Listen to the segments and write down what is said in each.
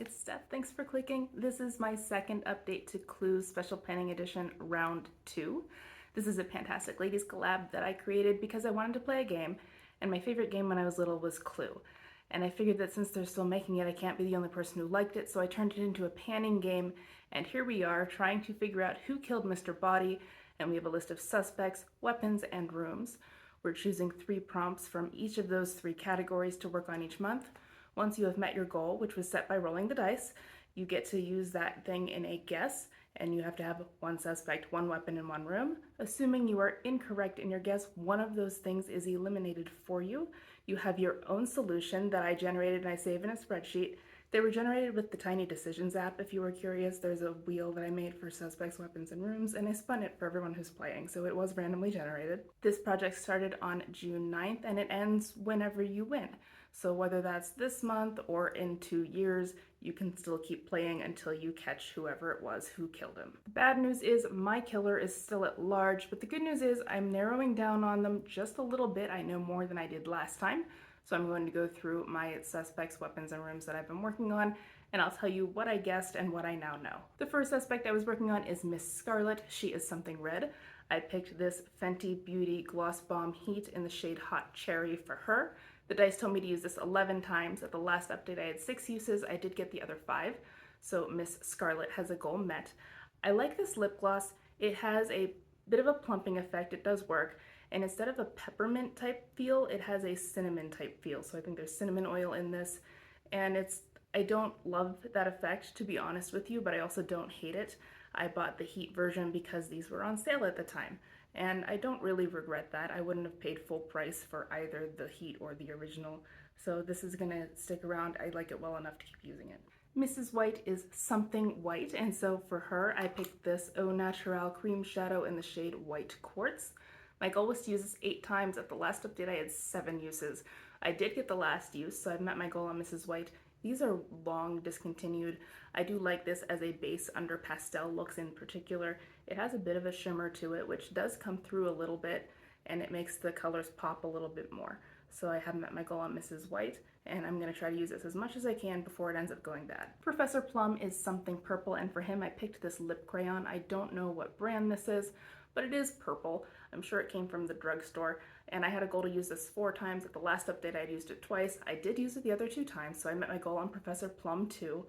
it's Steph. Thanks for clicking. This is my second update to Clue's Special Planning Edition Round 2. This is a Pantastic Ladies collab that I created because I wanted to play a game, and my favorite game when I was little was Clue. And I figured that since they're still making it, I can't be the only person who liked it, so I turned it into a panning game, and here we are trying to figure out who killed Mr. Body, and we have a list of suspects, weapons, and rooms. We're choosing 3 prompts from each of those 3 categories to work on each month. Once you have met your goal, which was set by rolling the dice, you get to use that thing in a guess, and you have to have 1 suspect, 1 weapon, and 1 room. Assuming you are incorrect in your guess, one of those things is eliminated for you. You have your own solution that I generated and I save in a spreadsheet. They were generated with the Tiny Decisions app. If you were curious, there's a wheel that I made for suspects, weapons, and rooms, and I spun it for everyone who's playing, so it was randomly generated. This project started on June 9th, and it ends whenever you win. So whether that's this month or in 2 years, you can still keep playing until you catch whoever it was who killed him. The bad news is my killer is still at large, but the good news is I'm narrowing down on them just a little bit. I know more than I did last time. So I'm going to go through my suspects, weapons, and rooms that I've been working on, and I'll tell you what I guessed and what I now know. The first suspect I was working on is Miss Scarlet. She is something red. I picked this Fenty Beauty Gloss Bomb Heat in the shade Hot Cherry for her. The dice told me to use this 11 times. At the last update I had 6 uses. I did get the other 5, so Miss Scarlet has a goal met. I like this lip gloss. It has a bit of a plumping effect. It does work. And instead of a peppermint type feel, it has a cinnamon type feel. So I think there's cinnamon oil in this. And I don't love that effect, to be honest with you, but I also don't hate it. I bought the Heat version because these were on sale at the time. And I don't really regret that. I wouldn't have paid full price for either the Heat or the original. So this is gonna stick around. I like it well enough to keep using it. Mrs. White is something white, and so for her, I picked this Au Naturel Cream Shadow in the shade White Quartz. My goal was to use this 8 times. At the last update, I had 7 uses. I did get the last use, so I've met my goal on Mrs. White. These are long discontinued. I do like this as a base under pastel looks in particular. It has a bit of a shimmer to it, which does come through a little bit, and it makes the colors pop a little bit more. So I have met my goal on Mrs. White, and I'm going to try to use this as much as I can before it ends up going bad. Professor Plum is something purple, and for him I picked this lip crayon. I don't know what brand this is, but it is purple. I'm sure it came from the drugstore, and I had a goal to use this 4 times. At the last update I had used it twice. I did use it the other 2 times, so I met my goal on Professor Plum too.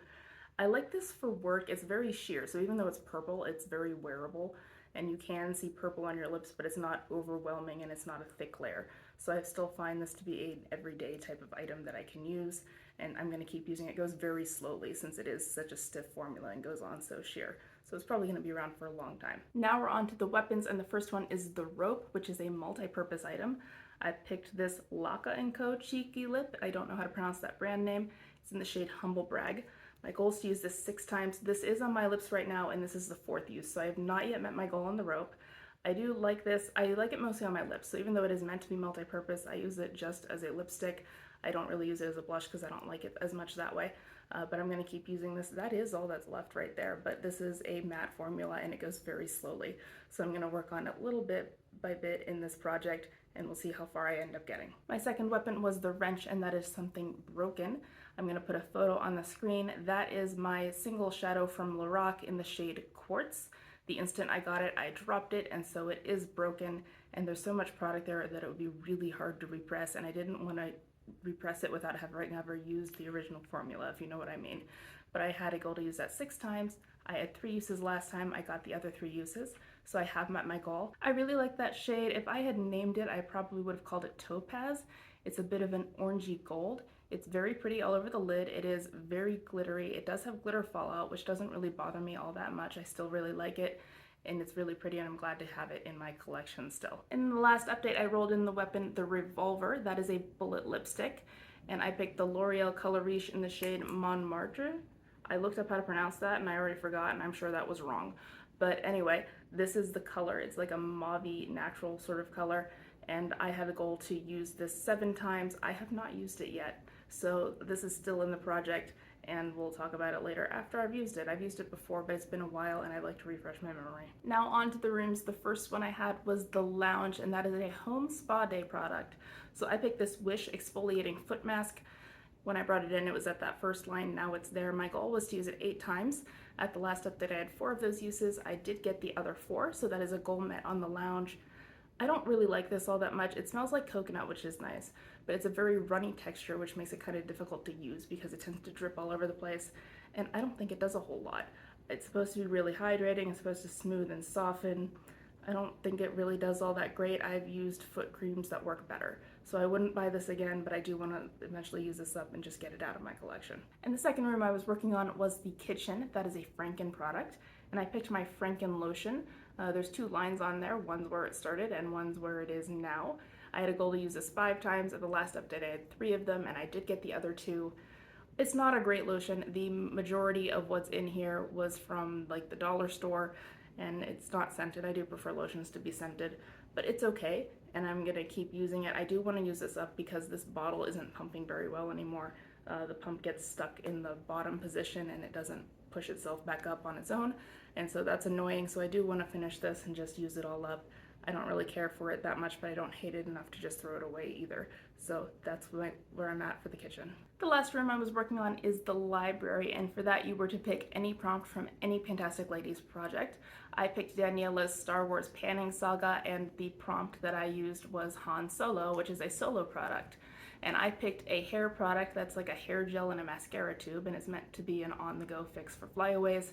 I like this for work. It's very sheer, so even though it's purple, it's very wearable, and you can see purple on your lips, but it's not overwhelming and it's not a thick layer. So I still find this to be an everyday type of item that I can use, and I'm going to keep using it. It goes very slowly since it is such a stiff formula and goes on so sheer. So it's probably going to be around for a long time. Now we're on to the weapons, and the first one is the rope, which is a multi-purpose item. I picked this Laka & Co. Cheeky Lip. I don't know how to pronounce that brand name. It's in the shade Humble Brag. My goal is to use this 6 times. This is on my lips right now, and this is the 4th use, so I have not yet met my goal on the rope. I do like this. I like it mostly on my lips, so even though it is meant to be multi-purpose, I use it just as a lipstick. I don't really use it as a blush because I don't like it as much that way, but I'm going to keep using this. That is all that's left right there, but this is a matte formula and it goes very slowly, so I'm going to work on it little bit by bit in this project, and we'll see how far I end up getting. My second weapon was the wrench, and that is something broken. I'm going to put a photo on the screen. That is my single shadow from Lorac in the shade Quartz. The instant I got it, I dropped it, and so it is broken, and there's so much product there that it would be really hard to repress, and I didn't want to repress it without having ever used the original formula, if you know what I mean. But I had a goal to use that 6 times. I had 3 uses last time. I got the other 3 uses, so I have met my goal. I really like that shade. If I had named it, I probably would have called it Topaz. It's a bit of an orangey gold. It's very pretty all over the lid. It is very glittery. It does have glitter fallout, which doesn't really bother me all that much. I still really like it, and it's really pretty, and I'm glad to have it in my collection still. In the last update, I rolled in the weapon, the Revolver. That is a bullet lipstick, and I picked the L'Oreal Color Riche in the shade Montmartre. I looked up how to pronounce that, and I already forgot, and I'm sure that was wrong. But anyway, this is the color. It's like a mauvey natural sort of color, and I had a goal to use this 7 times. I have not used it yet, so this is still in the project, and we'll talk about it later after I've used it. I've used it before, but it's been a while, and I like to refresh my memory. Now on to the rooms. The first one I had was the Lounge, and that is a home spa day product. So I picked this Wish exfoliating foot mask. When I brought it in, it was at that first line, now it's there. My goal was to use it 8 times. At the last update, I had 4 of those uses. I did get the other 4, so that is a goal met on the lounge. I don't really like this all that much. It smells like coconut, which is nice, but it's a very runny texture, which makes it kind of difficult to use because it tends to drip all over the place, and I don't think it does a whole lot. It's supposed to be really hydrating, it's supposed to smooth and soften. I don't think it really does all that great. I've used foot creams that work better. So I wouldn't buy this again, but I do want to eventually use this up and just get it out of my collection. And the second room I was working on was the kitchen. That is a Franken product. And I picked my Franken lotion. There's 2 lines on there, one's where it started and one's where it is now. I had a goal to use this 5 times. At the last update I had 3 of them and I did get the other 2. It's not a great lotion. The majority of what's in here was from like the dollar store, and it's not scented. I do prefer lotions to be scented, but it's okay, and I'm gonna keep using it. I do want to use this up because this bottle isn't pumping very well anymore. The pump gets stuck in the bottom position and it doesn't push itself back up on its own, and so that's annoying. So I do want to finish this and just use it all up. I don't really care for it that much, but I don't hate it enough to just throw it away either. So that's where I'm at for the kitchen. The last room I was working on is the library, and for that you were to pick any prompt from any Pantastic Ladies project. I picked Daniela's Star Wars Panning Saga, and the prompt that I used was Han Solo, which is a solo product. And I picked a hair product that's like a hair gel and a mascara tube, and it's meant to be an on-the-go fix for flyaways.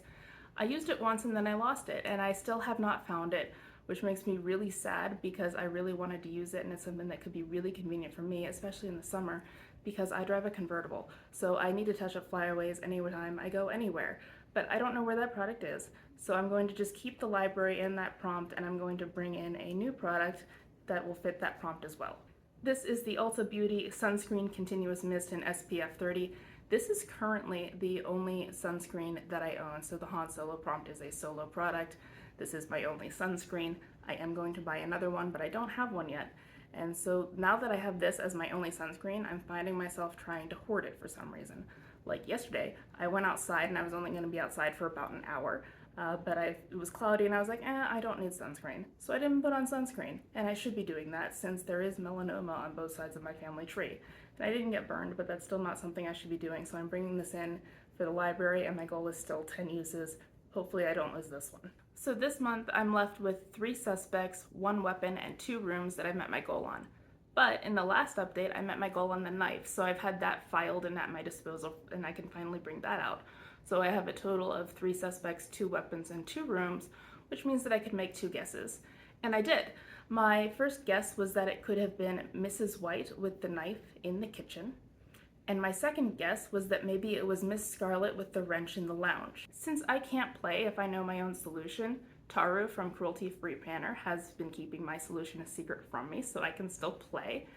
I used it once and then I lost it, and I still have not found it, which makes me really sad because I really wanted to use it, and it's something that could be really convenient for me, especially in the summer, because I drive a convertible. So I need to touch up flyaways anytime I go anywhere, but I don't know where that product is. So I'm going to just keep the library in that prompt, and I'm going to bring in a new product that will fit that prompt as well. This is the Ulta Beauty Sunscreen Continuous Mist in SPF 30. This is currently the only sunscreen that I own, so the Han Solo prompt is a solo product. This is my only sunscreen. I am going to buy another one, but I don't have one yet. And so now that I have this as my only sunscreen, I'm finding myself trying to hoard it for some reason. Like yesterday, I went outside and I was only going to be outside for about an hour, but it was cloudy and I was like, I don't need sunscreen. So I didn't put on sunscreen, and I should be doing that since there is melanoma on both sides of my family tree. And I didn't get burned, but that's still not something I should be doing, so I'm bringing this in for the library, and my goal is still 10 uses. Hopefully I don't lose this one. So this month I'm left with 3 suspects, 1 weapon, and 2 rooms that I've met my goal on. But in the last update, I met my goal on the knife, so I've had that filed and at my disposal, and I can finally bring that out. So I have a total of 3 suspects, 2 weapons, and 2 rooms, which means that I could make 2 guesses. And I did. My first guess was that it could have been Mrs. White with the knife in the kitchen. And my second guess was that maybe it was Miss Scarlet with the wrench in the lounge. Since I can't play if I know my own solution, Taru from Cruelty Free Panner has been keeping my solution a secret from me so I can still play.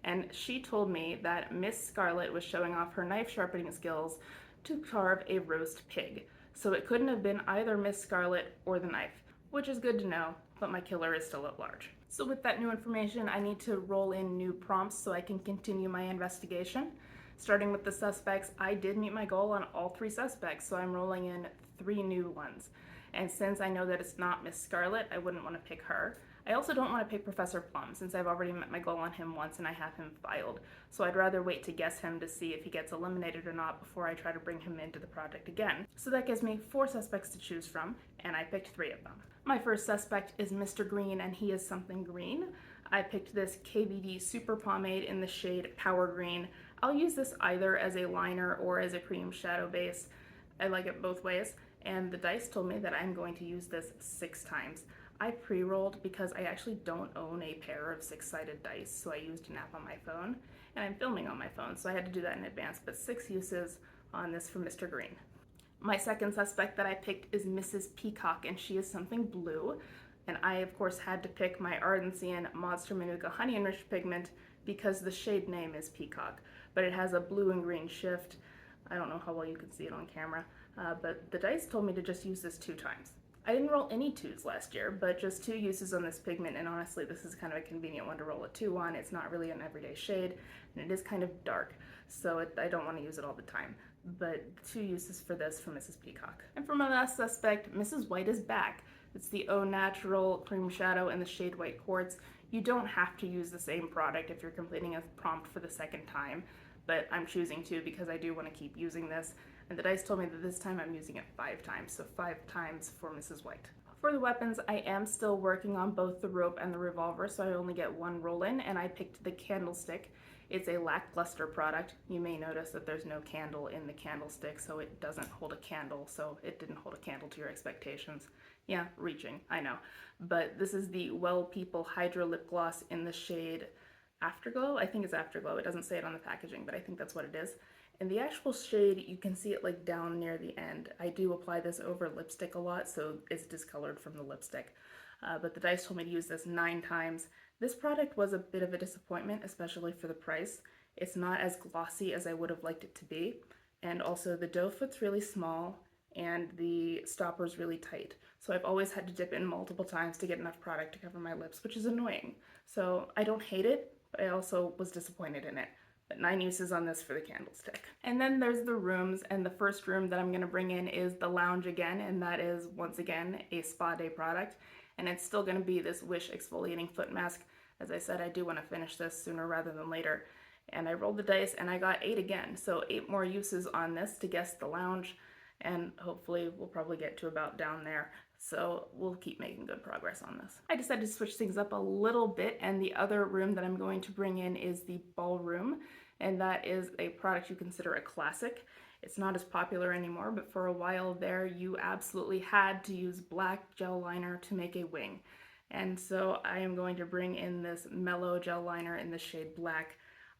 And she told me that Miss Scarlet was showing off her knife sharpening skills to carve a roast pig. So it couldn't have been either Miss Scarlet or the knife, which is good to know, but my killer is still at large. So with that new information, I need to roll in new prompts so I can continue my investigation. Starting with the suspects, I did meet my goal on all 3 suspects, so I'm rolling in 3 new ones. And since I know that it's not Miss Scarlet, I wouldn't want to pick her. I also don't want to pick Professor Plum, since I've already met my goal on him once and I have him filed. So I'd rather wait to guess him to see if he gets eliminated or not before I try to bring him into the project again. So that gives me 4 suspects to choose from, and I picked 3 of them. My first suspect is Mr. Green, and he is something green. I picked this KVD Super Pomade in the shade Power Green. I'll use this either as a liner or as a cream shadow base. I like it both ways, and the dice told me that I'm going to use this 6 times. I pre-rolled because I actually don't own a pair of 6-sided dice, so I used an app on my phone, and I'm filming on my phone, so I had to do that in advance, but 6 uses on this for Mr. Green. My second suspect that I picked is Mrs. Peacock, and she is something blue, and I of course had to pick my Ardensian Monster Manuka Honey Enriched Pigment because the shade name is Peacock, but it has a blue and green shift. I don't know how well you can see it on camera, but the dice told me to just use this 2 times. I didn't roll any 2s last year, but just 2 uses on this pigment, and honestly this is kind of a convenient one to roll a 2 on. It's not really an everyday shade, and it is kind of dark, so I don't want to use it all the time. But 2 uses for this for Mrs. Peacock. And for my last suspect, Mrs. White is back. It's the Au Natural Cream Shadow in the shade White Quartz. You don't have to use the same product if you're completing a prompt for the second time, but I'm choosing to because I do want to keep using this. And the dice told me that this time I'm using it 5 times, so 5 times for Mrs. White. For the weapons, I am still working on both the rope and the revolver, so I only get one roll in, and I picked the candlestick. It's a lackluster product. You may notice that there's no candle in the candlestick, so it doesn't hold a candle, so it didn't hold a candle to your expectations. Yeah, reaching, I know. But this is the Well People Hydro Lip Gloss in the shade Afterglow. I think it's Afterglow. It doesn't say it on the packaging, but I think that's what it is. In the actual shade, you can see it like down near the end. I do apply this over lipstick a lot, so it's discolored from the lipstick. But the dice told me to use this 9 times. This product was a bit of a disappointment, especially for the price. It's not as glossy as I would have liked it to be. And also the doe foot's really small and the stopper's really tight. So I've always had to dip in multiple times to get enough product to cover my lips, which is annoying. So I don't hate it, but I also was disappointed in it. But 9 uses on this for the candlestick. And then there's the rooms, and the first room that I'm going to bring in is the lounge again, and that is once again a spa day product. And it's still going to be this Wish exfoliating foot mask. As I said, I do want to finish this sooner rather than later. And I rolled the dice and I got 8 again, so 8 more uses on this to guess the lounge, and hopefully we'll probably get to about down there. So we'll keep making good progress on this. I decided to switch things up a little bit, and the other room that I'm going to bring in is the ballroom, and that is a product you consider a classic. It's not as popular anymore, but for a while there you absolutely had to use black gel liner to make a wing. And so I am going to bring in this mellow gel liner in the shade black.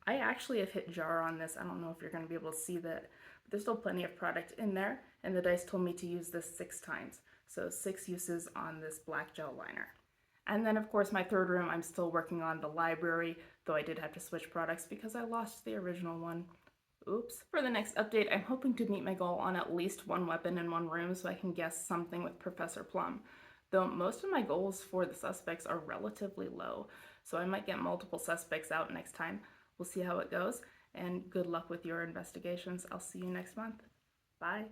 I actually have hit jar on this. I don't know if you're going to be able to see that, but there's still plenty of product in there, and the dice told me to use this 6 times. So 6 uses on this black gel liner. And then of course my third room, I'm still working on the library, though I did have to switch products because I lost the original one. Oops. For the next update, I'm hoping to meet my goal on at least 1 weapon in 1 room so I can guess something with Professor Plum. Though most of my goals for the suspects are relatively low, so I might get multiple suspects out next time. We'll see how it goes, and good luck with your investigations. I'll see you next month. Bye.